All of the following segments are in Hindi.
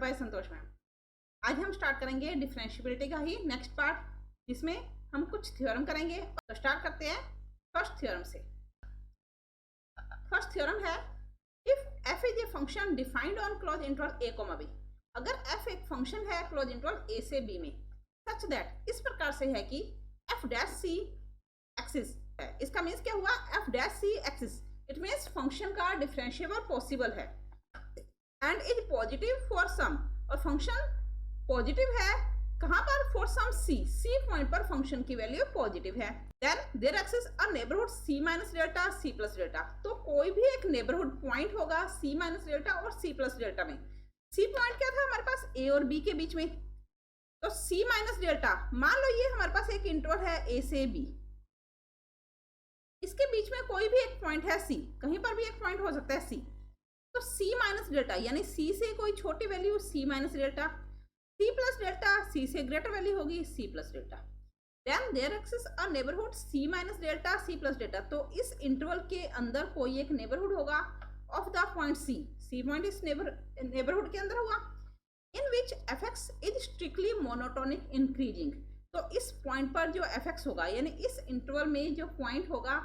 बाय संतोष मैम। आज हम स्टार्ट करेंगे डिफरेंशिएबिलिटी का ही नेक्स्ट पार्ट, जिसमें हम कुछ थ्योरम करेंगे। तो स्टार्ट करते हैं फर्स्ट थ्योरम से। फर्स्ट थ्योरम है if f is a function defined on close interval a comma b। अगर f एक फंक्शन है क्लोज इंटरवल a से b में, सच दैट इस प्रकार से है कि f डैश c एक्सिस है। इसका मीन्स क्या हुआ? f dash c exists, it means function का डिफरेंशिएबल पॉसिबल है and is positive for some, और फंक्शन पॉजिटिव है कहां पर? फॉर सम c पॉइंट पर फंक्शन की वैल्यू पॉजिटिव है। Then there exist a neighbourhood c minus delta c plus delta. तो कोई भी एक नेबरहुड पॉइंट होगा c माइनस डेल्टा और c प्लस डेल्टा में। c पॉइंट क्या था हमारे पास? a और b के बीच में। तो c माइनस डेल्टा, मान लो ये हमारे पास एक इंटरवल है a से b, इसके बीच में कोई भी एक पॉइंट है c, कहीं पर भी एक पॉइंट हो सकता है c। तो c माइनस डेल्टा यानी c से कोई छोटी value c minus delta, c plus delta c से ग्रेटर वैल्यू होगी c plus delta. Then there exist a neighbourhood c minus delta c plus delta. तो इस इंटरवल के अंदर कोई एक नेबरहुड होगा of the point c point इस नेबरहुड के अंदर होगा, in which fx is strictly monotonic increasing. तो इस पॉइंट पर जो fx होगा यानी इस इंटरवल में जो पॉइंट होगा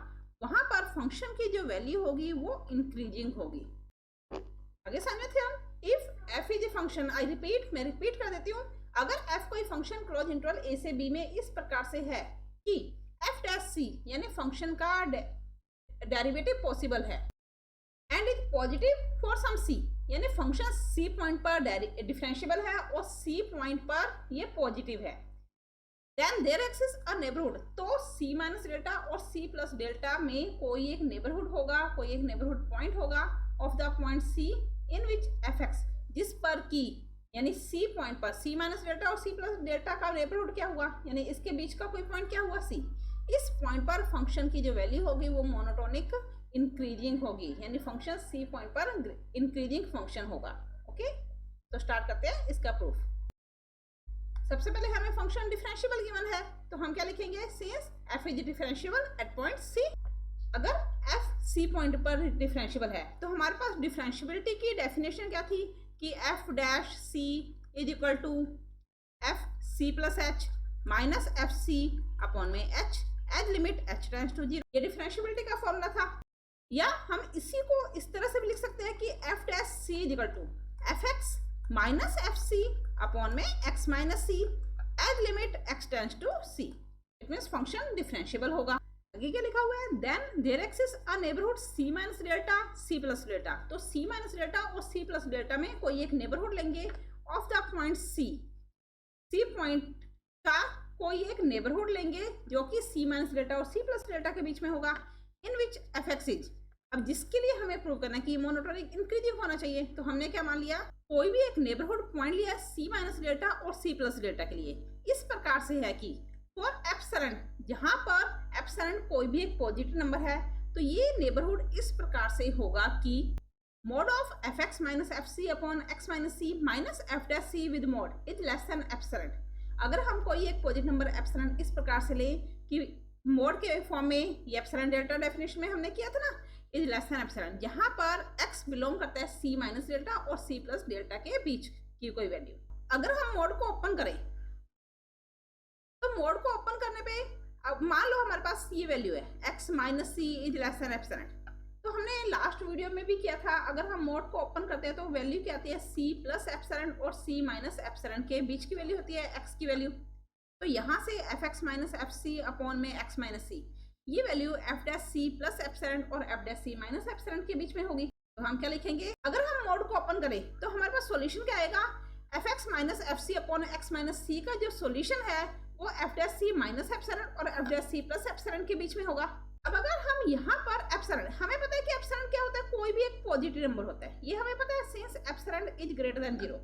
वहां पर फंक्शन की जो वैल्यू होगी वो इंक्रीजिंग होगी। आगे समझते हैं if f is a function, I repeat, मैं रिपीट कर देती हूँ। अगर f कोई फंक्शन क्लोज इंटरवल a से b में इस प्रकार से है कि f डैश c यानी फंक्शन का डेरिवेटिव पॉसिबल है and is positive for some c, यानी फंक्शन c पॉइंट पर डिफरेंशिएबल है और c पॉइंट पर ये पॉजिटिव है। Then there exist a neighbourhood, तो c माइनस डेल्टा और c प्लस डेल्टा में कोई एक नेबरहुड होगा, कोई एक नेबरहुड पॉइंट होगा of the point c in which fx, जिस पर की यानी c पॉइंट पर c माइनस डेल्टा और c प्लस डेल्टा का नेबरहुड क्या हुआ, यानी इसके बीच का कोई पॉइंट क्या हुआ c। इस पॉइंट पर फंक्शन की जो वैल्यू होगी वो मोनोटोनिक इंक्रीजिंग होगी, यानी फंक्शन c पॉइंट पर इंक्रीजिंग फंक्शन होगा। ओके, तो स्टार्ट करते हैं इसका प्रूफ। सबसे पहले हमें फंक्शन डिफरेंशिएबल गिवन है, तो हम क्या लिखेंगे? Since f is differentiable eight point c। अगर f c पॉइंट पर डिफरेंशिएबल है तो हमारे पास डिफरेंशिएबिलिटी की डेफिनेशन क्या थी कि f dash c is equal to f c plus h minus F C upon में h as limit h tends to 0। ये डिफरेंशिएबिलिटी का फॉर्मूला था। या हम इसी को इस तरह से भी लिख सकते हैं कि f dash c is equal to fx minus F C upon में x minus c as limit x tends to c। It means function differentiable होगा। आगे क्या लिखा हुआ है? Then there exist a neighbourhood c minus delta c plus delta. तो c माइनस डेल्टा और c प्लस डेल्टा में कोई एक नेबरहुड लेंगे of the point c point का कोई एक नेबरहुड लेंगे जो कि c माइनस डेल्टा और c प्लस डेल्टा के बीच में होगा, इन विच fx इज। अब जिसके लिए हमें प्रूव करना है कि मोनोटोनिक इंक्रीजिंग होना चाहिए, तो हमने क्या मान लिया? कोई भी एक नेबरहुड पॉइंट लिया c माइनस डेल्टा और c प्लस डेल्टा के लिए। इस प्रकार से है कि फॉर एप्सिलॉन, जहां पर एप्सिलॉन कोई भी एक पॉजिटिव नंबर है, तो ये नेबरहुड इस प्रकार से होगा कि mod of fx minus F C upon x minus c minus F dash c with mod is less than epsilon. अगर हम कोई एक पॉजिटिव नंबर एप्सिलॉन इस प्रकार से ले कि मोड के फॉर्म में, ये एप्सिलॉन डेल्टा डेफिनेशन में हमने किया था ना, इज लेस देन एप्सिलॉन, जहां पर x बिलोंग करता है c माइनस डेल्टा और c प्लस डेल्टा के बीच की कोई वैल्यू। अगर हम मोड को ओपन करें तो मोड को ओपन करने पे अब मान लो हमारे पास ये वैल्यू है x minus C is less than epsilon. तो हमने लास्ट वीडियो में भी किया था, अगर हम मोड को ओपन करते हैं तो वैल्यू क्या आती है? c प्लस एप्सिलॉन और c माइनस एप्सिलॉन के बीच की वैल्यू होती है x की वैल्यू। तो यहाँ से fx minus F C upon में x माइनस सी, ये value f dash c plus epsilon और f dash c minus epsilon के बीच में होगी। तो हम क्या लिखेंगे? अगर हम मोड को ओपन करें तो हमारे पास सॉल्यूशन क्या आएगा? fx minus F C upon x minus c का जो सॉल्यूशन है वो f dash c minus epsilon और f dash c plus epsilon के बीच में होगा। अब अगर हम यहाँ पर एप्सिलॉन, हमें पता है कि एप्सिलॉन क्या होता है? कोई भी एक पॉजिटिव नंबर होता है, ये हमें पता है since epsilon is greater than 0।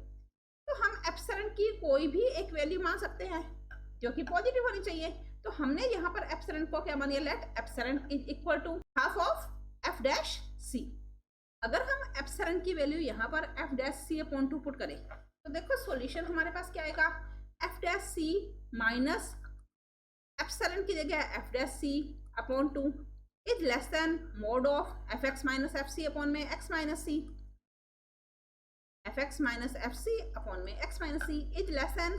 तो हम एप्सिलॉन की कोई भी एक वैल्यू मान सकते हैं जो कि पॉजिटिव होनी चाहिए। तो हमने यहाँ पर एप्सिलॉन को क्या मानिए? Let epsilon is equal to half of f dash c। अगर हम एप्सिलॉन की वैल्यू यहाँ पर f dash c upon 2 put करें तो देखो सॉल्यूशन हमारे पास क्या आएगा? f dash c minus epsilon की जगह f dash c upon 2 is less than mod of fx minus F C upon में x minus c f x minus F C upon में x minus C is less than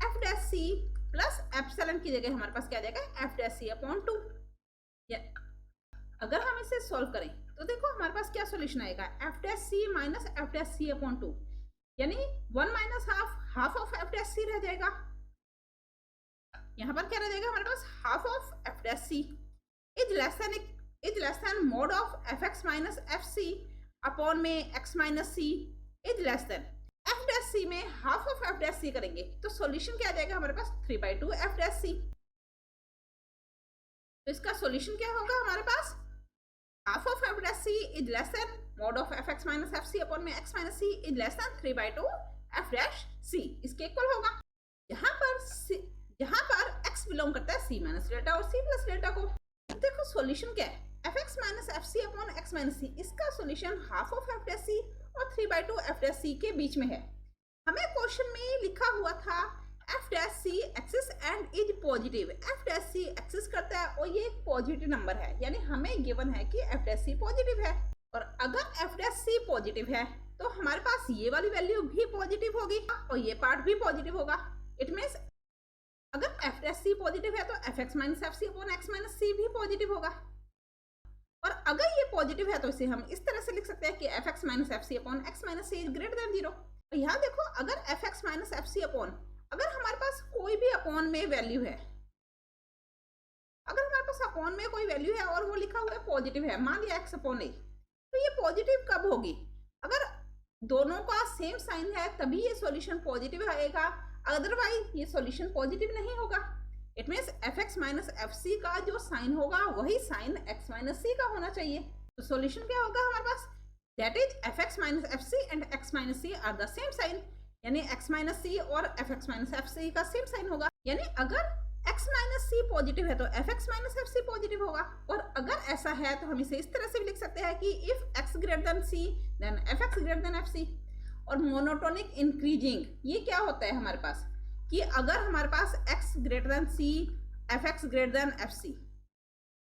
F dash c plus epsilon की जगह हमारे पास क्या आ जाएगा एफ डैश सी अपॉन 2। अगर हम इसे सॉल्व करें तो देखो हमारे पास क्या सॉल्यूशन आएगा एफ डैश सी minus F dash C upon 2, यानी 1 माइनस half of F dash C रह जाएगा। यहाँ पर क्या रह जाएगा हमारे पास half of F dash C is less than mod of F x minus F C upon में x minus C is less than F dash C में half of F dash C करेंगे तो सॉल्यूशन क्या आ जाएगा हमारे पास 3/2 एफ डैश सी। तो इसका सॉल्यूशन क्या होगा हमारे पास half of F dash C is less than mod of F x minus F C upon में x minus C is less than 3/2 F dash C, इसके इक्वल होगा। यहाँ पर x बिलोंग करता है c माइनस डेल्टा और c प्लस डेल्टा को। देखो सॉल्यूशन क्या है F x minus F C upon x minus C, इसका solution half of F dash C और 3/2 एफ डैश सी के बीच में है। हमें क्वेश्चन में लिखा हुआ था f dash c exists and is positive, f dash c exists करता है और ये एक पॉजिटिव नंबर है, यानी हमें गिवन है कि एफ डैश सी पॉजिटिव है। और अगर एफ डैश सी पॉजिटिव है तो हमारे पास ये वाली वैल्यू भी पॉजिटिव होगी और ये पार्ट भी पॉजिटिव होगा। इट मीन्स अगर एफ डैश सी पॉजिटिव है तो F x minus F C upon x minus C भी पॉजिटिव होगा। और अगर ये पॉजिटिव है तो इसे हम इस तरह से लिख सकते हैं कि f x minus F C upon x minus C is greater than 0। तो यहाँ देखो अगर f x minus F C upon, अगर हमारे पास कोई भी अपॉन में वैल्यू है, अगर हमारे पास अपॉन में कोई वैल्यू है और वो लिखा हुआ है पॉजिटिव है, मान लिया एक्स अपॉन ए, तो ये पॉजिटिव कब होगी अगर दोनों का सेम साइन है तभी ये सॉल्यूशन पॉजिटिव आएगा, अदरवाइज ये सॉल्यूशन पॉजिटिव नहीं होगा। It means f x minus F C का जो साइन होगा वही साइन एक्स माइनस सी का होना चाहिए। तो सॉल्यूशन क्या होगा हमारे पास that is F x minus F C and X minus C are the same sign, यानी एक्स माइनस सी और F x minus F C का सेम साइन होगा। यानी अगर एक्स माइनस सी पॉजिटिव है तो F x minus F c positive होगा। और अगर ऐसा है तो हम इसे इस तरह से भी लिख सकते हैं कि if x greater than C then F x greater than F c. और मोनोटोनिक इंक्रीजिंग ये क्या होता है हमारे पास कि अगर हमारे पास x greater than c f x greater than F c,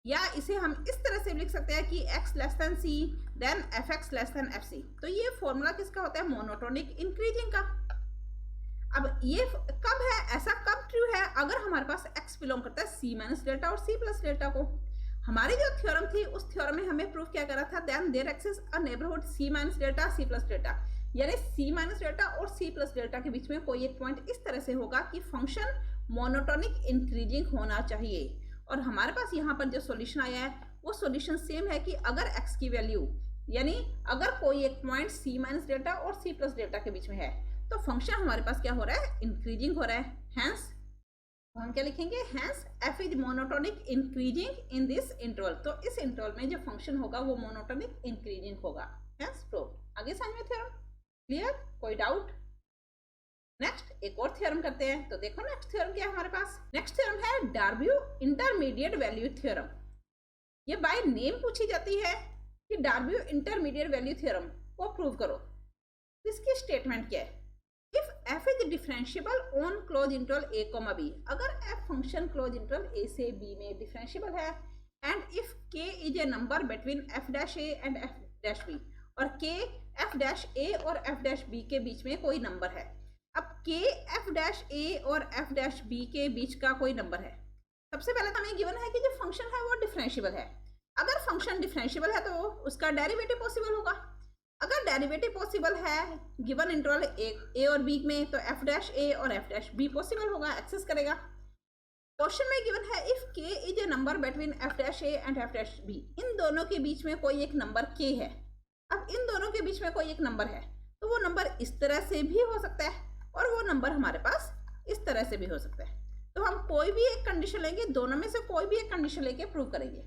या इसे हम इस तरह से लिख सकते हैं कि x लेस देन सी then F X less than F C. तो ये फॉर्मूला किसका होता है मोनोटोनिक इंक्रीजिंग का। अब ये कब है, ऐसा कब ट्रू है अगर हमारे पास x बिलोंग करता है c माइनस डेल्टा और c प्लस डेल्टा को। हमारी जो थ्योरम थी उस थ्योरम में हमें प्रूफ क्या करा था then there exist a neighbourhood c minus delta c plus delta, यानी c माइनस डेल्टा और c प्लस डेल्टा के बीच में कोई एक पॉइंट इस तरह से होगा कि फंक्शन मोनोटोनिक इंक्रीजिंग होना चाहिए। और हमारे पास यहाँ पर जो सॉल्यूशन आया है वो सॉल्यूशन सेम है कि अगर x की वैल्यू, यानी अगर कोई एक पॉइंट c माइनस डेल्टा और c प्लस डेल्टा के बीच में है तो फंक्शन हमारे पास क्या हो रहा है इंक्रीजिंग हो रहा है। हैंस हम क्या लिखेंगे hence f is monotonic increasing in this interval. तो इस इंटरवल में जो फंक्शन होगा वो मोनोटोनिक इंक्रीजिंग होगा। Hence prove. आगे समझ में थ्योरम क्लियर, कोई डाउट? नेक्स्ट एक और थ्योरम करते हैं। तो देखो नेक्स्ट थ्योरम क्या है हमारे पास। नेक्स्ट थ्योरम है डार्बी इंटरमीडिएट वैल्यू थ्योरम। ये बाय नेम पूछी जाती है कि डार्बी इंटरमीडिएट वैल्यू थ्योरम को प्रूव करो। तो इसकी स्टेटमेंट क्या है if f is differentiable on close interval a, b, अगर f function close interval a से b में डिफरेंशिएबल है and if k is a number between f dash a and f dash b, और k f डैश a और f डैश b के बीच में कोई नंबर है। अब k f डैश a और f डैश b के बीच का कोई नंबर है। सबसे पहले हमें गिवन है कि जो फंक्शन है वो डिफरेंशिएबल है। अगर फंक्शन डिफरेंशिएबल है तो उसका डेरिवेटिव पॉसिबल होगा। अगर डेरिवेटिव पॉसिबल है गिवन इंटरवल a और b में तो f डैश a और f डैश b पॉसिबल होगा, एक्सेस करेगा। क्वेश्चन में गिवन है if k is a number between f dash a and f dash b, इन दोनों के बीच में कोई एक नंबर k है। अब इन दोनों के बीच में कोई एक नंबर है तो वो नंबर इस तरह से भी हो सकता है और वो नंबर हमारे पास इस तरह से भी हो सकता है। तो हम कोई भी एक कंडीशन लेंगे, दोनों में से कोई भी एक कंडीशन लेके प्रूव करेंगे।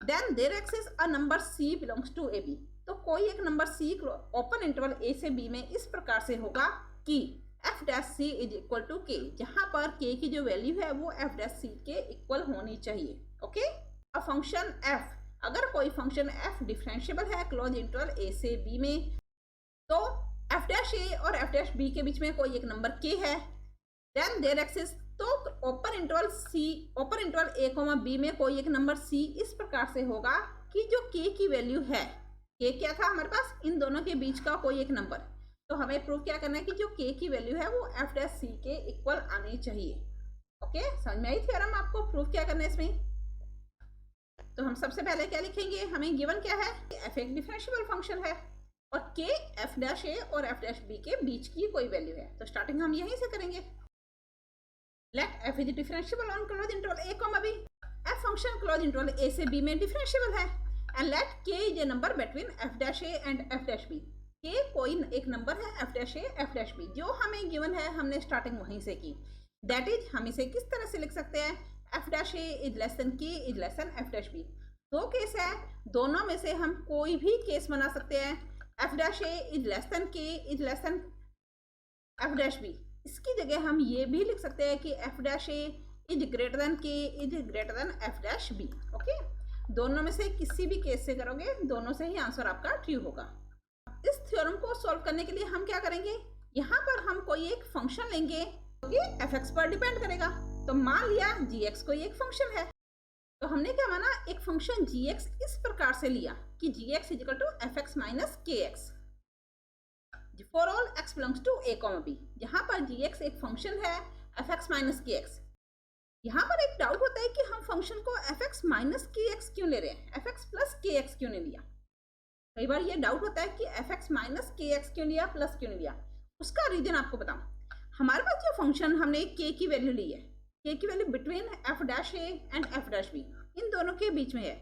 Then there exist a number c belongs to ab, तो कोई एक number c open interval a से b में इस प्रकार से होगा कि f dash c is equal to k, जहां पर k की जो वैल्यू है वो f डैश c के इक्वल होनी चाहिए। ओके, अ फंक्शन f, अगर कोई फंक्शन f डिफरेंशिएबल है क्लोज इंटरवल a से b में तो f डैश a और f डैश b के बीच में कोई एक नंबर k है। देन देयर एक्सिस्ट, तो ओपन इंटरवल a, b में कोई एक नंबर c इस प्रकार से होगा कि जो k की वैल्यू है, k क्या था हमारे पास इन दोनों के बीच का कोई एक नंबर, तो हमें प्रूव क्या करना है कि जो k की वैल्यू है वो f डैश c के इक्वल आनी चाहिए। ओके, समझ में आई थ्योरम? आपको प्रूव क्या करना है इसमें? तो हम सबसे पहले क्या लिखेंगे, हमें गिवन क्या है, f एक डिफरेंशिएबल फंक्शन है और k f डैश a और f डैश b के बीच की कोई वैल्यू है। तो स्टार्टिंग हम यहीं से करेंगे। Let f is differentiable on close interval a, b। f function close interval a से b में डिफरेंशिएबल है and let k is a number between f dash a and f dash b। k कोई एक नंबर है f dash a f dash b जो हमें गिवन है, हमने स्टार्टिंग वहीं से की। दैट इज हम इसे किस तरह से लिख सकते हैं, f dash a is less then k is less then f dash b। दो केस है, दोनों में से हम कोई भी केस बना सकते हैं। f dash a is less then k is less then f dash b। इसकी जगह हम ये भी लिख सकते हैं कि f dash a is greater then k is greater then f dash b। Okay, दोनों में से किसी भी केस से करोगे, दोनों से ही आंसर आपका ट्रू होगा। इस थ्योरम को सॉल्व करने के लिए हम क्या करेंगे, यहाँ पर हम कोई एक फंक्शन लेंगे जो कि fx पर डिपेंड करेगा। तो मान लिया gx कोई एक फंक्शन है, तो हमने क्या माना, एक फंक्शन gx इस प्रकार से लिया कि gx is equal to fx minus kx for all x belongs to a, b। यहाँ पर gx एक फंक्शन है fx माइनस kx। यहाँ पर एक डाउट होता है कि हम फंक्शन को fx माइनस kx क्यों ले रहे हैं, fx प्लस kx क्यों नहीं लिया। कई बार ये डाउट होता है कि fx माइनस kx क्यों लिया, प्लस क्यों नहीं लिया। उसका रीजन आपको बताऊं, हमारे पास जो फंक्शन हमने k की वैल्यू ली है, k की value between f dash a and f dash b, इन दोनों के बीच में है।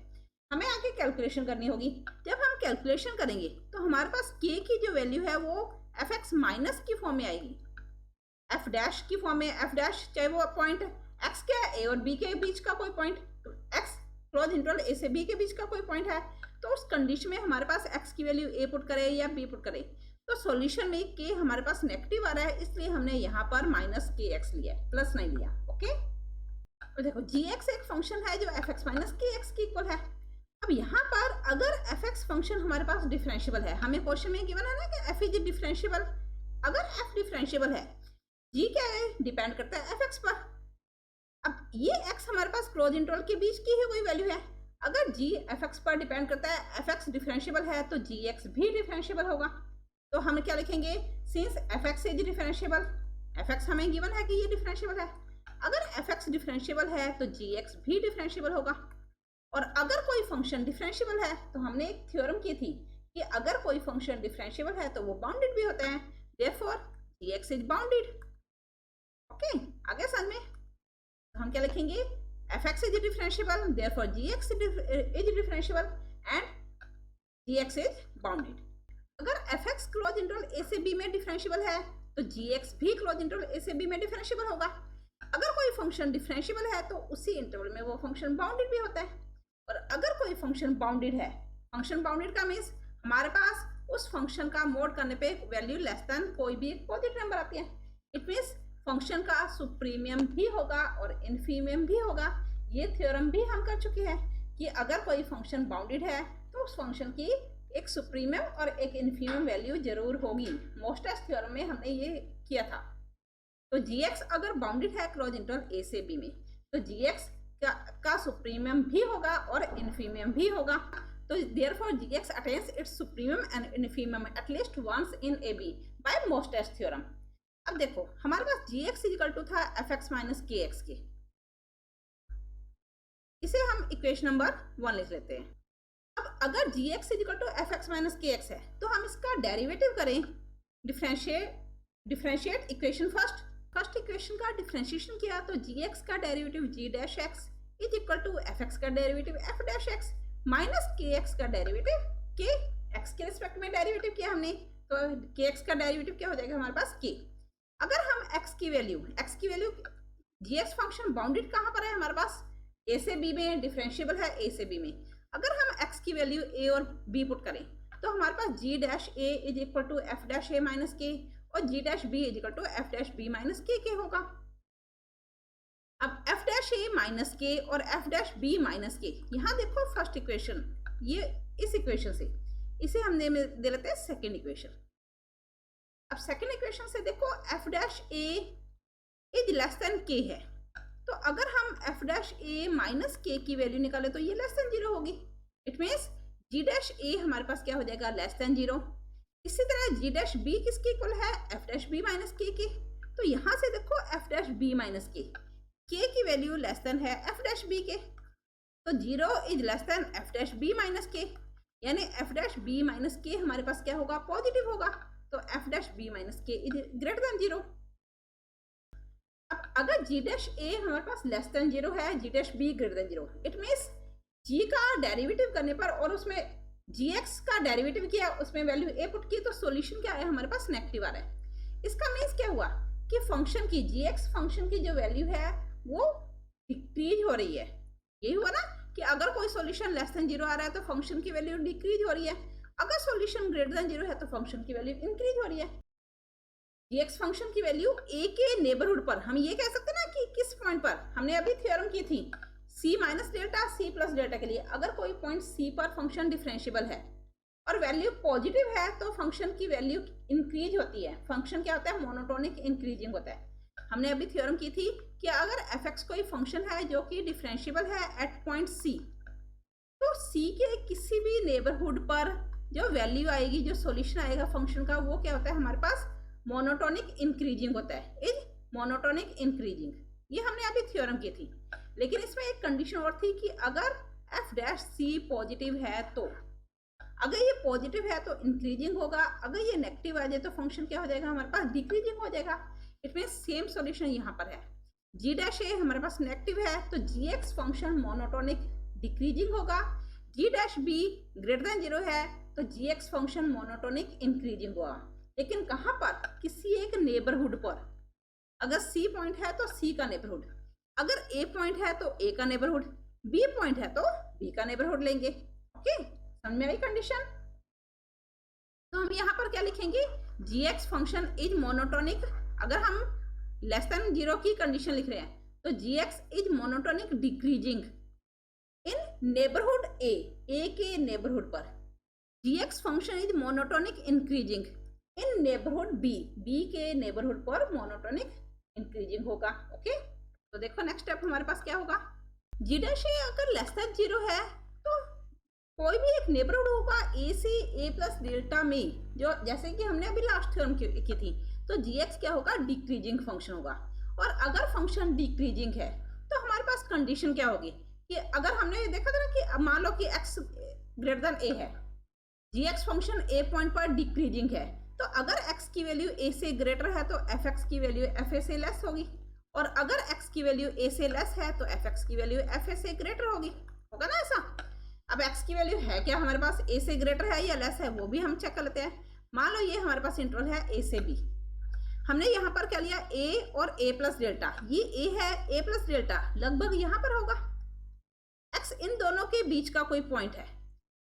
हमें आगे कैलकुलेशन करनी होगी। जब हम कैलकुलेशन करेंगे तो हमारे पास k की जो वैल्यू है वो fx माइनस की फॉर्म में आएगी, f डैश की फॉर्म में। f डैश चाहे वो पॉइंट x क्या है, a और b के बीच का कोई point, x close interval a से b के बीच का कोई पॉइंट है। तो उस कंडीशन में हमारे पास x की वैल्यू a पुट करे या b पुट करे, तो सॉल्यूशन में k हमारे पास नेगेटिव आ रहा है, इसलिए हमने यहाँ पर माइनस kx लिया है, प्लस नहीं लिया। ओके, तो देखो gx एक फंक्शन है जो fx माइनस kx की इक्वल है। अब यहाँ पर अगर fx फंक्शन हमारे पास डिफरेंशिएबल है, हमें क्वेश्चन में गिवन है ना कि f इज डिफरेंशिएबल। अगर f डिफरेंशिएबल है, g क्या है, डिपेंड करता है fx पर। अब ये x हमारे पास क्लोज इंटरवल के बीच की ही कोई वैल्यू है। अगर g fx पर डिपेंड करता है, fx डिफरेंशिएबल है, तो gx भी डिफरेंशिएबल होगा। तो हम क्या लिखेंगे, since fx is differentiable, fx हमें गिवन है कि ये डिफरेंशिएबल है, अगर fx डिफरेंशिएबल है तो gx भी डिफरेंशिएबल होगा। और अगर कोई फंक्शन डिफरेंशिएबल है, तो हमने एक थ्योरम की थी कि अगर कोई फंक्शन डिफरेंशिएबल है तो वो बाउंडेड भी होता है, therefore gx is bounded. Okay, आगे समझ में हम क्या लिखेंगे, fx is differentiable, therefore gx is differentiable and gx is bounded. अगर fx क्लोज इंटरवल a से b में डिफरेंशिएबल है, तो gx भी क्लोज इंटरवल a से b में डिफरेंशिएबल होगा। अगर कोई फंक्शन डिफरेंशिएबल है तो उसी इंटरवल में वो फंक्शन बाउंडेड भी होता है। और अगर कोई फंक्शन बाउंडेड है, फंक्शन बाउंडेड का मीन्स हमारे पास उस फंक्शन का मोड करने पे वैल्यू लेस देन कोई भी एक पॉजिटिव नंबर आती है। इट मीन्स फंक्शन का सुप्रीमियम भी होगा और इन्फीमियम भी होगा। ये थ्योरम भी हम कर चुके हैं कि अगर कोई फंक्शन बाउंडेड है तो उस फंक्शन की एक सुप्रीमियम और एक इन्फीमियम वैल्यू जरूर होगी। मोस्टेस्ट थ्योरम में हमने ये किया था। तो gx अगर बाउंडेड है क्लोज इंटरवल a से b में, तो gx का सुप्रीमियम भी होगा और इन्फीमियम भी होगा। तो therefore gx attains its supremum and infimum at least once in ab by Most-Test theorem। अब देखो हमारे पास gx इक्वल टू था fx माइनस kx के, इसे हम इक्वेशन नंबर 1 लिख लेते हैं। अब अगर gx equal to fx minus kx है, तो हम इसका डेरिवेटिव करें, डिफरेंशिएट इक्वेशन फर्स्ट इक्वेशन का डिफरेंशिएशन किया, तो gx का derivative g dash x is equal to fx का derivative f dash x minus kx का डेरिवेटिव k, x के रिस्पेक्ट में डेरिवेटिव किया हमने, तो kx का डेरिवेटिव क्या हो जाएगा हमारे पास k। अगर हम x की वैल्यू gx फंक्शन बाउंडेड कहाँ पर है हमारे पास, a से b में डिफरेंशिएबल है, a से b में। अगर हम x की वैल्यू a और b पुट करें तो हमारे पास g dash a is equal to f dash a minus k और g dash b is equal to f dash b minus k होगा। अब f dash a minus k और f dash b minus k, यहाँ देखो फर्स्ट इक्वेशन, ये इस इक्वेशन से इसे हमने दे लेते हैं सेकेंड इक्वेशन। अब सेकेंड इक्वेशन से देखो f dash a is less then k है, तो अगर हम f dash a minus k की वैल्यू निकाले तो ये लेस देन 0 होगी। It means g dash a हमारे पास क्या हो जाएगा, लेस देन 0। इसी तरह जी डैश बी किसके इक्वल है, एफ डैश बी माइनस के के। तो यहाँ से देखो F dash b minus k की वैल्यू लेस देन है एफ डैश बी के, तो 0 is less than F dash b minus k, यानी एफ डैश बी माइनस के हमारे पास क्या होगा, पॉजिटिव होगा। तो F dash b minus k is greater than 0। अब अगर जी डैश ए हमारे पास लेस देन 0 है, G dash B greater than 0, it means G का डेरिवेटिव करने पर और उसमें जी एक्स का डेरिवेटिव किया, उसमें वैल्यू ए पुट की, तो सॉल्यूशन क्या है हमारे पास, नेगेटिव आ रहा है। इसका मीन्स क्या हुआ कि फंक्शन की जी एक्स फंक्शन की जो वैल्यू है वो डिक्रीज हो रही है। यही हुआ ना कि अगर कोई सॉल्यूशन लेस देन 0 आ रहा है तो फंक्शन की वैल्यू डिक्रीज हो रही है, अगर सॉल्यूशन ग्रेटर देन 0 है तो फंक्शन की वैल्यू इंक्रीज हो रही है। जी एक्स फंक्शन की वैल्यू ए के नेबरहुड पर, हम ये कह सकते हैं ना कि किस पॉइंट पर, हमने अभी थ्योरम की थी C minus delta C plus delta के लिए, अगर कोई पॉइंट सी पर फंक्शन डिफरेंशिएबल है और वैल्यू पॉजिटिव है तो फंक्शन की वैल्यू इंक्रीज होती है। फंक्शन क्या होता है, मोनोटोनिक इंक्रीजिंग होता है। हमने अभी थ्योरम की थी कि अगर एफ एक्स कोई फंक्शन है जो कि डिफरेंशिएबल है एट पॉइंट सी, तो सी के किसी भी नेबरहुड पर जो वैल्यू आएगी, जो सॉल्यूशन आएगा फंक्शन का, वो क्या होता है हमारे पास, मोनोटोनिक इंक्रीजिंग होता है, इज मोनोटोनिक इंक्रीजिंग। ये हमने अभी थ्योरम की थी। लेकिन इसमें एक कंडीशन और थी कि अगर एफ डैश सी पॉजिटिव है, तो अगर ये पॉजिटिव है तो इंक्रीजिंग होगा, अगर ये नेगेटिव आ जाए तो फंक्शन क्या हो जाएगा हमारे पास, डिक्रीजिंग हो जाएगा। इट मीन सेम सॉल्यूशन यहाँ पर है। जी डैश ए हमारे पास नेगेटिव है तो जी एक्स फंक्शन मोनोटोनिक डिक्रीजिंग होगा, जी डैश बी ग्रेटर देन 0 है तो जी एक्स फंक्शन मोनोटोनिक इंक्रीजिंग होगा। लेकिन कहाँ पर, किसी एक नेबरहुड पर। अगर सी पॉइंट है तो सी का नेबरहुड, अगर ए पॉइंट है तो ए का नेबरहुड, बी पॉइंट है तो बी का नेबरहुड लेंगे। ओके, समझ में आई कंडीशन। तो हम यहाँ पर क्या लिखेंगे, जी एक्स फंक्शन इज मोनोटोनिक, अगर हम लेस देन 0 की कंडीशन लिख रहे हैं तो जी X is monotonic decreasing in neighbourhood A के नेबरहुड पर, G X function is monotonic increasing in neighbourhood B के नेबरहुड पर मोनोटोनिक इंक्रीजिंग होगा। ओके, तो देखो नेक्स्ट स्टेप हमारे पास क्या होगा, जी डैश ए अगर लेस देन 0 है तो कोई भी एक नेबरहुड होगा ए से ए प्लस डेल्टा में, जो जैसे कि हमने अभी लास्ट थ्योरम की थी, तो जी एक्स क्या होगा, डिक्रीजिंग फंक्शन होगा। और अगर फंक्शन डिक्रीजिंग है तो हमारे पास कंडीशन क्या होगी कि अगर हमने देखा था ना कि मान लो कि एक्स ग्रेटर देन ए है, जी एक्स फंक्शन ए पॉइंट पर डिक्रीजिंग है, तो अगर x की वैल्यू a से ग्रेटर है तो fx की वैल्यू fa से लेस होगी, और अगर x की वैल्यू a से लेस है तो fx की वैल्यू fa से ग्रेटर होगी। होगा ना ऐसा। अब x की वैल्यू है क्या हमारे पास, a से ग्रेटर है या लेस है, वो भी हम चेक कर लेते हैं। मान लो ये हमारे पास इंटरवल है a से b, हमने यहाँ पर क्या लिया a और a प्लस डेल्टा, ये a है, a प्लस डेल्टा लगभग यहाँ पर होगा। x इन दोनों के बीच का कोई पॉइंट है,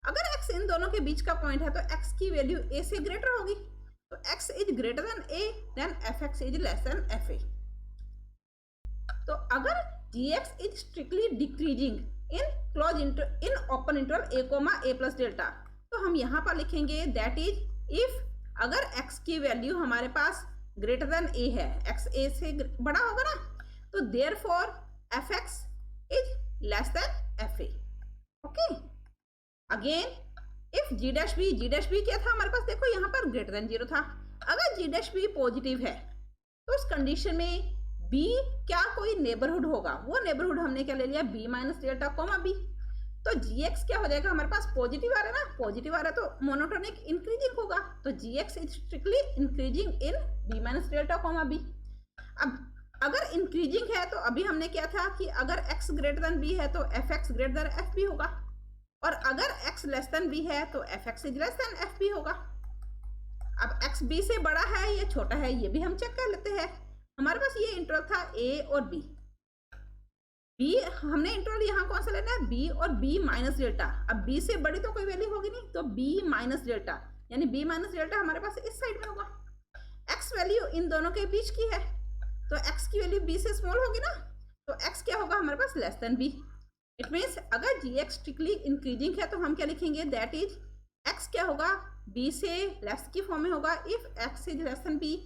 अगर x इन दोनों के बीच का पॉइंट है तो x की वैल्यू a से ग्रेटर होगी, तो x is greater than a, then fx is less than fa। तो अगर gx is strictly decreasing in close in open interval a comma a plus delta, तो हम यहाँ पर लिखेंगे दैट इज इफ, अगर x की वैल्यू हमारे पास ग्रेटर देन a है, x a से बड़ा होगा ना, तो therefore fx is less than fa। Okay, again if g dash b क्या था हमारे पास, देखो यहाँ पर ग्रेटर देन 0 था। अगर जी डैश बी पॉजिटिव है तो उस कंडीशन में बी क्या कोई नेबरहुड होगा, वो नेबरहुड हमने क्या ले लिया, b minus delta comma b. तो जी एक्स क्या हो जाएगा हमारे पास, पॉजिटिव आ रहा है ना, पॉजिटिव आ रहा है तो मोनोटोनिक इंक्रीजिंग होगा, तो जी X is strictly increasing in B minus delta comma B. अब अगर इंक्रीजिंग है तो अभी हमने क्या था कि अगर एक्स ग्रेटर देन बी है तो F x greater than f b होगा, और अगर x लेस देन b है तो fx is less then fb होगा। अब x b से बड़ा है या छोटा है ये भी हम चेक कर लेते हैं। हमारे पास ये इंटरवल था a और b, हमने इंटरवल यहाँ कौन सा लेना है, b और b माइनस डेल्टा। अब b से बड़ी तो कोई वैल्यू होगी नहीं, तो b माइनस डेल्टा, यानी b माइनस डेल्टा हमारे पास इस साइड में होगा। x वैल्यू इन दोनों के बीच की है तो x की वैल्यू b से स्मॉल होगी ना, तो x क्या होगा हमारे पास, less than b। It means अगर जी एक्स स्ट्रिक्टली इंक्रीजिंग है तो हम क्या लिखेंगे, दैट इज x क्या होगा, b से लेस की फॉर्म में होगा, if x is less than b,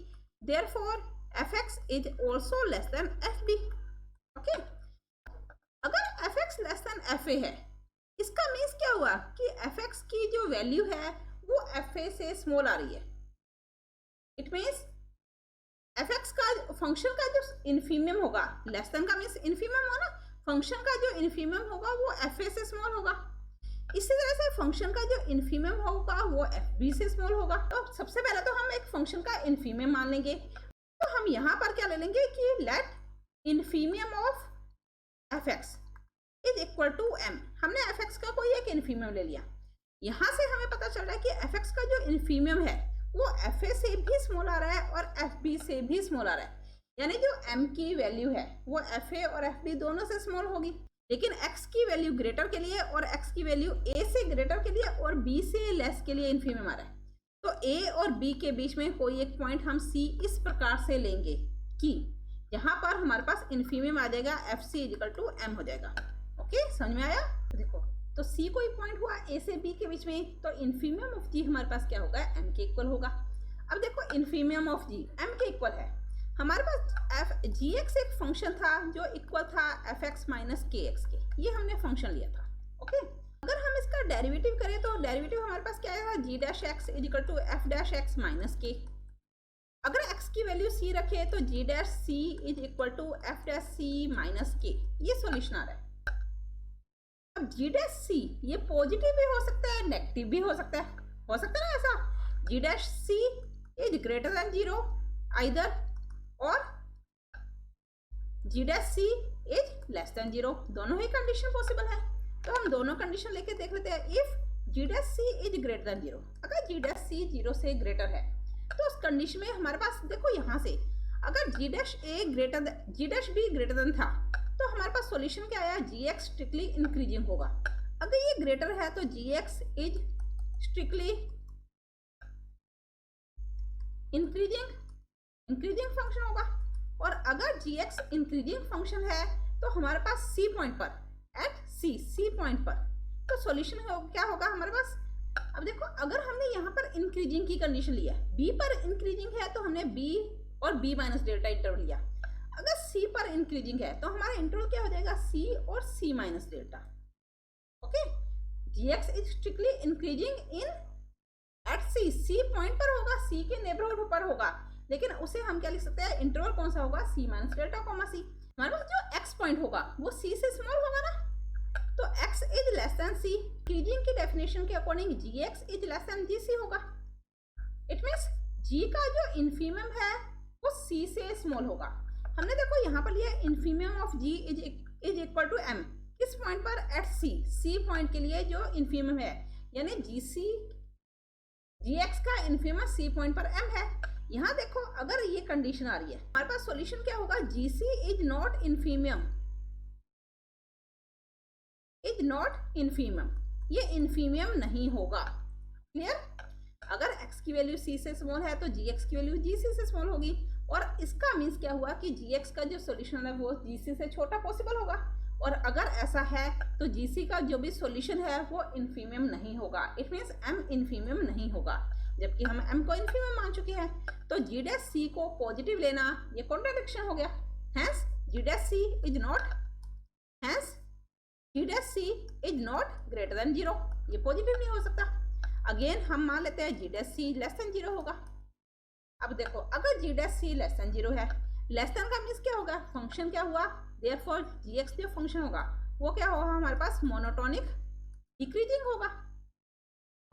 therefore fx is also less than fb। Okay, अगर fx लेस देन fa है, इसका मीन्स क्या हुआ कि fx की जो वैल्यू है वो एफ ए से स्मॉल आ रही है। इट मीन्स एफ एक्स का फंक्शन का जो इन्फीमियम होगा, लेस देन का मीन्स इन्फीमियम हो ना, फंक्शन का जो इन्फीमियम होगा वो एफ ए से स्मॉल होगा। इसी तरह से फंक्शन का जो इन्फीमियम होगा वो एफ बी से स्मॉल होगा। तो सबसे पहले तो हम एक फंक्शन का इन्फीमियम मान लेंगे। तो हम यहाँ पर क्या ले लेंगे कि let infimum of F X is equal to M. हमने एफ एक्स का कोई एक इन्फीमियम ले लिया। यहाँ से हमें पता चल रहा है कि एफ एक्स का जो इन्फीमियम है वो एफ ए से भी स्मॉल आ रहा है और एफ बी से भी स्मॉल आ रहा है। यानी जो एम की वैल्यू है वो एफ ए और एफ बी दोनों से स्मॉल होगी। लेकिन x की वैल्यू ग्रेटर के लिए और x की वैल्यू a से ग्रेटर के लिए और b से लेस के लिए इन्फीमियम आ रहा है। तो a और b के बीच में कोई एक पॉइंट हम c इस प्रकार से लेंगे कि यहाँ पर हमारे पास इन्फीमियम आ जाएगा f c is equal to m हो जाएगा। ओके, समझ में आया? देखो तो c कोई पॉइंट हुआ a से b के बीच में, तो इन्फीमियम ऑफ g हमारे पास क्या होगा, m के इक्वल होगा। अब देखो इन्फीमियम ऑफ g m के इक्वल है। हमारे पास एफ जी एक्स एक फंक्शन था जो इक्वल था एफ एक्स माइनस के एक्स के, ये हमने फंक्शन लिया था। ओके, अगर हम इसका डेरिवेटिव करें तो डेरिवेटिव हमारे पास क्या आएगा, G dash X is equal to F dash X minus K. अगर एक्स की वैल्यू सी रखे तो G dash C is equal to F dash C minus K, ये सॉल्यूशन आ रहा है। अब जी डैश सी ये पॉजिटिव भी हो सकता है, नेगेटिव भी हो सकता है ना ऐसा। G dash C is greater than zero either और G dash C is less than zero, दोनों ही कंडीशन पॉसिबल है। तो हम दोनों कंडीशन लेके देख लेते हैं। If g dash C is greater than zero, अगर जी डैश सी जीरो से ग्रेटर है तो उस कंडीशन में हमारे पास देखो यहाँ से अगर जी dash A greater G dash B greater than था तो हमारे पास सॉल्यूशन क्या आया, जी एक्स स्ट्रिक्टली इंक्रीजिंग होगा। अगर ये ग्रेटर है तो जी X is strictly increasing function होगा। और अगर जी एक्स इंक्रीजिंग फंक्शन है तो हमारे पास सी पॉइंट पर एट सी पॉइंट पर तो सॉल्यूशन क्या होगा हमारे पास। अब देखो अगर हमने यहाँ पर इंक्रीजिंग की कंडीशन लिया, बी पर इंक्रीजिंग है तो हमने बी और बी माइनस डेल्टा इंटरवल लिया। अगर सी पर इंक्रीजिंग है तो हमारा इंटरवल क्या हो जाएगा, सी और C minus delta. Okay, G X is strictly increasing in at C point पर होगा, सी के नेबरहुड पर होगा, लेकिन उसे हम क्या लिख सकते हैं, इंटरवल कौन सा होगा, सी माइनस डेल्टा कॉमा सी। हमारे पास जो एक्स पॉइंट होगा वो सी से स्मॉल होगा ना, तो x is less than C. Increasing की डेफिनेशन के according G X is less than G C होगा। इट मीन्स g का जो इन्फीमियम है वो c से स्मॉल होगा। हमने देखो यहाँ पर लिया infimum of g is equal to m, किस पॉइंट पर, एट c पॉइंट के लिए जो इन्फीमियम है, यानी जी एक्स का इन्फीमियम c पॉइंट पर m है। यहाँ देखो अगर ये कंडीशन आ रही है हमारे पास सॉल्यूशन क्या होगा, जी सी इज नॉट इन्फीमियम, ये इन्फीमियम नहीं होगा। क्लियर? अगर x की वैल्यू c से स्मॉल है तो gx की वैल्यू gc से स्मॉल होगी, और इसका मीन्स क्या हुआ कि gx का जो सॉल्यूशन है वो gc से छोटा पॉसिबल होगा। और अगर ऐसा है तो gc का जो भी सॉल्यूशन है वो इन्फीमियम नहीं होगा। इट मीन्स m इन्फीमियम नहीं होगा, जबकि हम m को इन्फीमियम मान चुके हैं। तो g डैश c को पॉजिटिव लेना ये कॉन्ट्राडिक्शन हो गया। Hence g dash c is not greater than zero, ये पॉजिटिव नहीं हो सकता। अगेन हम मान लेते हैं g dash c less than zero होगा। अब देखो अगर जी dash c less than zero है, लेस देन का मीन्स क्या होगा, फंक्शन क्या हुआ, देयरफॉर जी एक्स जो फंक्शन होगा वो क्या होगा हमारे पास, मोनोटोनिक डिक्रीजिंग होगा।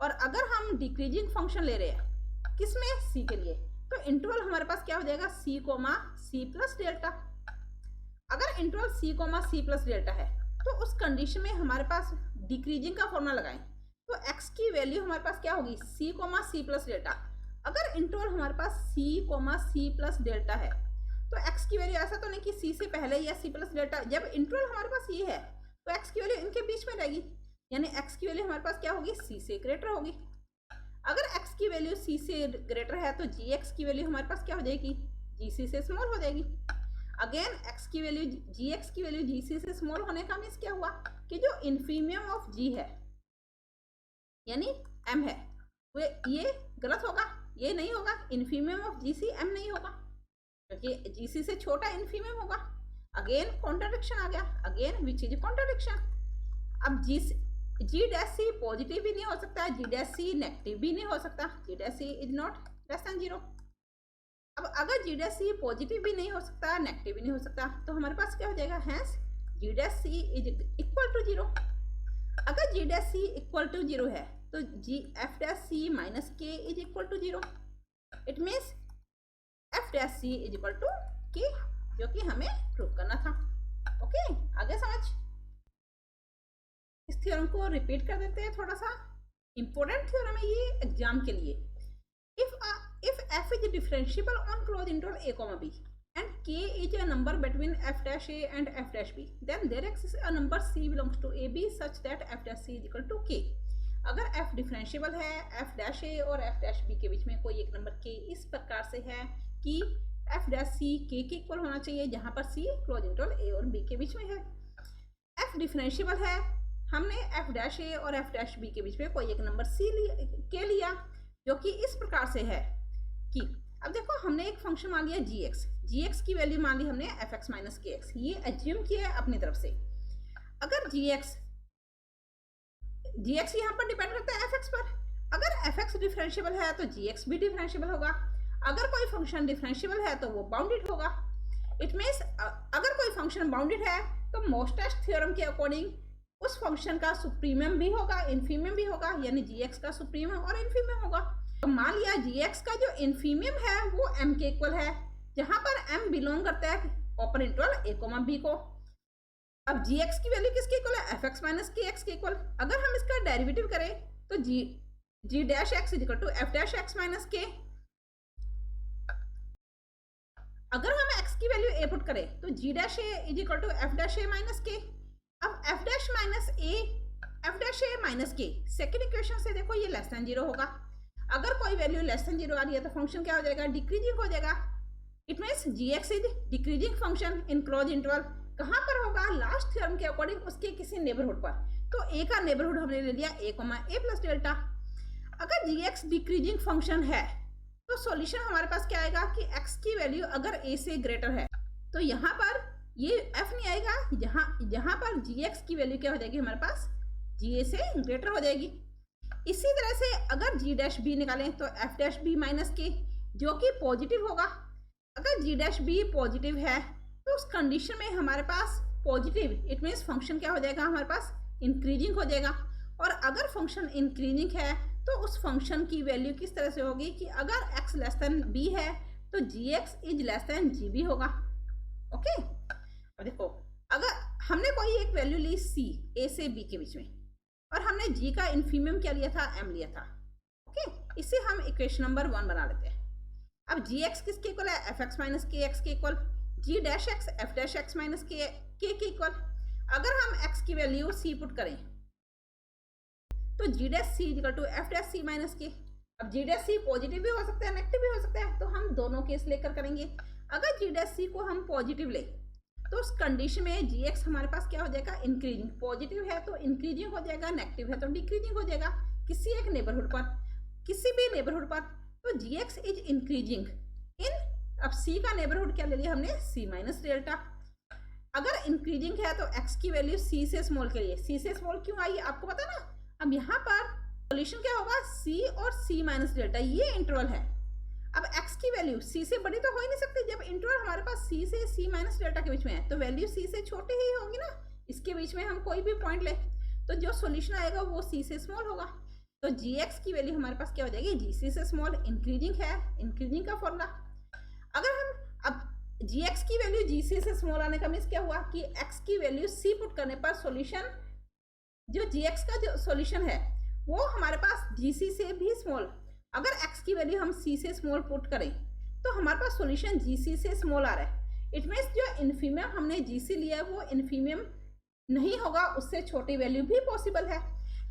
और अगर हम डिक्रीजिंग फंक्शन ले रहे हैं किसमें, सी के लिए, तो इंटरवल हमारे पास क्या हो जाएगा, C comma c plus delta. अगर interval C comma c plus delta है तो उस कंडीशन में हमारे पास डिक्रीजिंग का फॉर्मूला लगाएं तो x की वैल्यू हमारे पास क्या होगी, c comma c plus delta. अगर इंटरवल हमारे पास c comma c plus delta है तो x की वैल्यू ऐसा तो नहीं कि c से पहले या c प्लस डेल्टा, जब इंटरवल हमारे पास ये है तो x की वैल्यू इनके बीच में रहेगी, यानी x की वैल्यू हमारे पास क्या होगी, c से ग्रेटर होगी। अगर x की वैल्यू c से ग्रेटर है तो gx की वैल्यू हमारे पास क्या हो जाएगी, gc से स्मॉल हो जाएगी। अगेन x की वैल्यू gx की वैल्यू gc से स्मॉल होने का मीन्स क्या हुआ कि जो इन्फीमियम ऑफ g है यानी m है वो ये गलत होगा, ये नहीं होगा, इन्फीमियम ऑफ gc m नहीं होगा क्योंकि gc से छोटा इन्फीमियम होगा। अगेन कॉन्ट्राडिक्शन आ गया, अगेन विच इज कॉन्ट्राडिक्शन। अब जी डैश सी पॉजिटिव भी नहीं हो सकता, जी डैश सी नेगेटिव भी नहीं हो सकता, G dash C is not less than 0। अब अगर जी डैश सी पॉजिटिव भी नहीं हो सकता, नेगेटिव भी नहीं हो सकता, तो हमारे पास क्या हो जाएगा, hence g dash C is equal to 0। अगर जी डैश सी इक्वल टू 0 है तो g f dash C minus k is equal to 0। It means f dash C is equal to k, जो कि हमें प्रूव करना था। ओके, आगे समझ। इस थ्योरम को रिपीट कर देते हैं, थोड़ा सा इंपॉर्टेंट थ्योरम है ये एग्जाम के लिए। if f is differentiable on closed interval a comma b and k is a number between f dash a and f dash b, then there exists a number c belongs to a b such that f dash c is equal to k। अगर f डिफरेंशियबल है f डैश a और f डैश b के बीच में कोई एक नंबर k इस प्रकार से है कि f डैश c k के इक्वल होना चाहिए, जहां पर c क्लोज इंटरवल a और b के बीच में है। f डिफरेंशियबल है, हमने f डैश a और f डैश b के बीच में कोई एक नंबर c k लिया, जो कि इस प्रकार से है कि अब देखो हमने एक फंक्शन मान लिया gx की वैल्यू मान ली हमने fx माइनस kx, ये एज्यूम किया है अपनी तरफ से। अगर gx यहाँ पर डिपेंड करता है fx पर, अगर fx डिफरेंशियबल है तो gx भी डिफरेंशियबल होगा। अगर कोई फंक्शन डिफरेंशियबल है तो वो बाउंडेड होगा। इट मीन्स अगर कोई फंक्शन बाउंडेड है तो मोस्टेस्ट थ्योरम के अकॉर्डिंग उस फंक्शन का सुप्रीमियम भी होगा, इन्फीमियम भी होगा, यानी gx का सुप्रीमियम और इन्फीमियम होगा। तो मान लिया gx का जो इन्फीमियम है वो m के इक्वल है, जहां पर m बिलोंग करता है open interval a comma b को। अब gx की वैल्यू किसके इक्वल है, fx माइनस kx के इक्वल। अगर हम इसका डेरिवेटिव करें तो g dash x is equal to f dash x minus k। अगर हम x की वैल्यू a पुट करें तो g dash a is equal to f dash a minus k। अब f dash minus a f dash a minus k second equation से देखो ये लेस देन 0 होगा। अगर कोई वैल्यू लेस देन 0 आ रही है तो फंक्शन क्या हो जाएगा, डिक्रीजिंग हो जाएगा। It means gx is decreasing function in close interval. कहां पर होगा, लास्ट थ्योरम के अकॉर्डिंग उसके किसी नेबरहुड पर। तो a का नेबरहुड हमने ले लिया a प्लस डेल्टा। अगर gx डिक्रीजिंग फंक्शन है तो सॉल्यूशन हमारे पास क्या आएगा कि x की वैल्यू अगर a से ग्रेटर है तो यहाँ पर ये f नहीं आएगा, यहाँ पर gx की वैल्यू क्या हो जाएगी हमारे पास, ga से ग्रेटर हो जाएगी। इसी तरह से अगर g डैश b निकालें तो f dash b minus k, जो कि पॉजिटिव होगा। अगर g डैश b पॉजिटिव है तो उस कंडीशन में हमारे पास पॉजिटिव, इट मीन्स फंक्शन क्या हो जाएगा हमारे पास, इंक्रीजिंग हो जाएगा। और अगर फंक्शन इंक्रीजिंग है तो उस फंक्शन की वैल्यू किस तरह से होगी कि अगर x लेस देन b है तो gx is less then gb होगा। ओके, अब देखो अगर हमने कोई एक वैल्यू ली c a से b के बीच में और हमने g का इन्फीमियम क्या लिया था, m लिया था। ओके, इसे हम इक्वेशन नंबर 1 बना लेते हैं। अब gx किसके इक्वल है, fx माइनस kx के equal, g dash x f dash x minus k के इक्वल। अगर हम x की वैल्यू c पुट करें तो g dash c equal to f dash c minus k। अब g डैश c पॉजिटिव भी हो सकता है, नेगेटिव भी हो सकता है, तो हम दोनों केस लेकर करेंगे। अगर g डैश c को हम पॉजिटिव ले तो उस कंडीशन में gx हमारे पास क्या हो जाएगा, इंक्रीजिंग। पॉजिटिव है तो इंक्रीजिंग हो जाएगा, नेगेटिव है तो डिक्रीजिंग हो जाएगा किसी एक नेबरहुड पर, किसी भी नेबरहुड पर। तो gx इज इंक्रीजिंग इन, अब c का नेबरहुड क्या ले लिया हमने, c माइनस डेल्टा। अगर इंक्रीजिंग है तो x की वैल्यू c से स्मॉल के लिए, c से स्मॉल क्यों आई आपको पता ना। अब यहाँ पर सॉल्यूशन क्या होगा, c और c माइनस डेल्टा, ये इंटरवल है। अब x की वैल्यू c से बड़ी तो हो ही नहीं सकती, जब इंटरवल हमारे पास c से c माइनस डेल्टा के बीच में है तो वैल्यू c से छोटे ही होंगी ना। इसके बीच में हम कोई भी पॉइंट ले तो जो सॉल्यूशन आएगा वो c से स्मॉल होगा। तो gx की वैल्यू हमारे पास क्या हो जाएगी, gc से स्मॉल। इंक्रीजिंग है, इंक्रीजिंग का फॉर्मूला। अगर हम अब gx की वैल्यू gc से स्मॉल आने का मीन्स क्या हुआ कि x की वैल्यू c पुट करने पर सॉल्यूशन, जो gx का जो सॉल्यूशन है वो हमारे पास gc से भी स्मॉल। अगर x की वैल्यू हम c से स्मॉल पुट करें तो हमारे पास सॉल्यूशन gc से स्मॉल आ रहा है। इट मीन्स जो इन्फीमियम हमने gc लिया है वो इन्फीमियम नहीं होगा, उससे छोटी वैल्यू भी पॉसिबल है।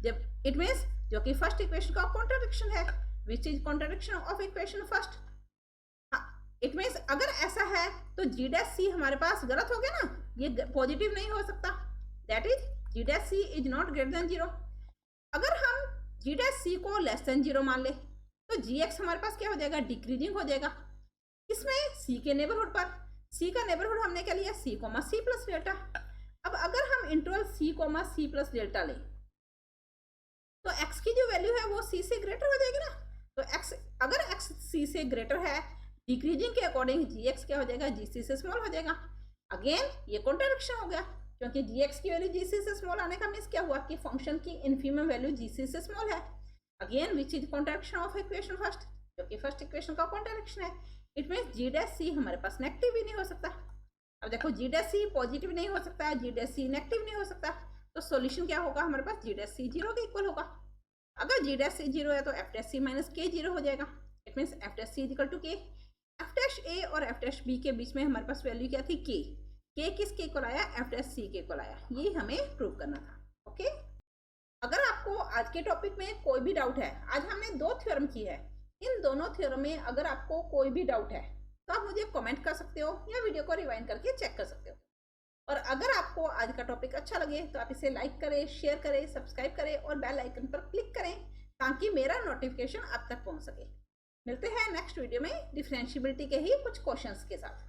जब इट मीन्स जो कि फर्स्ट इक्वेशन का कॉन्ट्राडिक्शन है, which is contradiction of equation first. It means अगर ऐसा है तो g डैश c हमारे पास गलत हो गया ना, ये पॉजिटिव नहीं हो सकता। That is g dash c is not greater than 0। अगर हम g डैश c को लेस देन 0 मान ले तो gx हमारे पास क्या हो जाएगा, डिक्रीजिंग हो जाएगा। इसमें c के नेबरहुड पर, c का नेबरहुड हमने क्या लिया, c प्लस डेल्टा। अब अगर हम इंटरवल c प्लस डेल्टा लें तो x की जो वैल्यू है वो c से ग्रेटर हो जाएगी ना। तो x अगर x c से ग्रेटर है, डिक्रीजिंग के अकॉर्डिंग gx क्या हो जाएगा, gc से स्मॉल हो जाएगा। अगेन ये कॉन्ट्रडिक्शन हो गया, क्योंकि gx की वैल्यू gc से स्मॉल आने का मीन्स क्या हुआ कि फंक्शन की इन्फीमम वैल्यू gc से स्मॉल है। Again which is contradiction of equation first, जो कि फर्स्ट इक्वेशन का कॉन्ट्रडिक्शन है। इट मीन्स जी डैश सी हमारे पास नेगेटिव भी नहीं हो सकता। अब देखो जी डैश सी पॉजिटिव नहीं हो सकता, जी डैश सी नेगेटिव नहीं हो सकता, तो सॉल्यूशन क्या होगा हमारे पास, जी डैश सी 0 के इक्वल होगा। अगर जी डैश सी 0 है तो एफ डैश सी माइनस के 0 हो जाएगा। It means f dash c equal to k. F dash a और एफ डैश बी के बीच में हमारे पास वैल्यू क्या थी, के किसके इक्वल आया, एफ डैश सी के इक्वल आया। ये हमें प्रूव करना था। ओके, अगर आपको आज के टॉपिक में कोई भी डाउट है, आज हमने 2 थ्योरम की है, इन दोनों थ्योरम में अगर आपको कोई भी डाउट है तो आप मुझे कमेंट कर सकते हो या वीडियो को रिवाइंड करके चेक कर सकते हो। और अगर आपको आज का टॉपिक अच्छा लगे तो आप इसे लाइक करें, शेयर करें, सब्सक्राइब करें और बेल आइकन पर क्लिक करें ताकि मेरा नोटिफिकेशन आप तक पहुंच सके। मिलते हैं नेक्स्ट वीडियो में डिफरेंशिएबिलिटी के ही कुछ क्वेश्चंस के साथ।